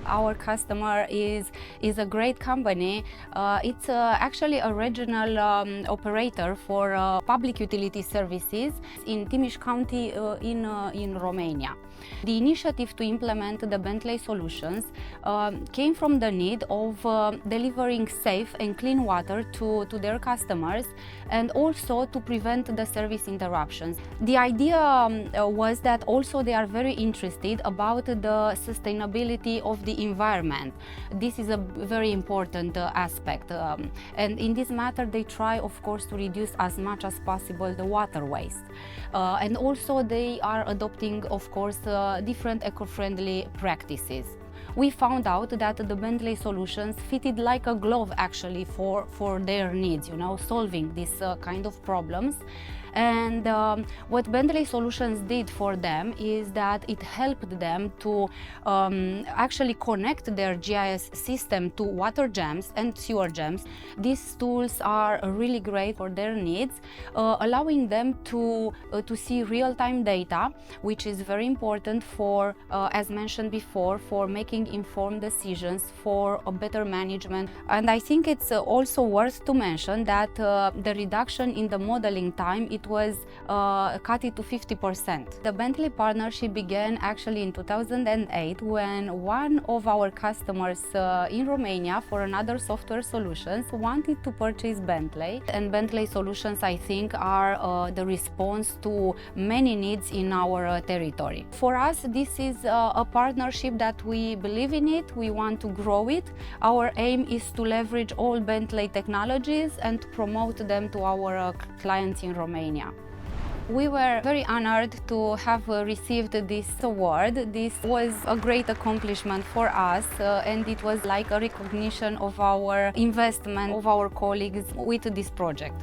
Our customer is a great company. It's actually a regional operator for public utility services in Timiș County in Romania. The initiative to implement the Bentley solutions came from the need of delivering safe and clean water to their customers, and also to prevent the service interruptions. The idea was that also they are very interested about the sustainability of the environment. This is a very important aspect, and in this matter they try, of course, to reduce as much as possible the water waste. And also they are adopting, of course, different eco-friendly practices. We found out that the Bentley solutions fitted like a glove actually for their needs, solving these kind of problems. And what Bentley solutions did for them is that it helped them to actually connect their GIS system to water jams and sewer jams. These tools are really great for their needs, allowing them to see real-time data, which is very important for, as mentioned before, for making informed decisions, for a better management. And I think it's also worth to mention that the reduction in the modeling time, it was cut it to 50%. The Bentley partnership began actually in 2008 when one of our customers in Romania for another software solutions wanted to purchase Bentley. And Bentley solutions, I think, are the response to many needs in our territory. For us, this is a partnership that we believe in it, we want to grow it. Our aim is to leverage all Bentley technologies and to promote them to our clients in Romania. We were very honored to have received this award. This was a great accomplishment for us, and it was like a recognition of our investment of our colleagues with this project.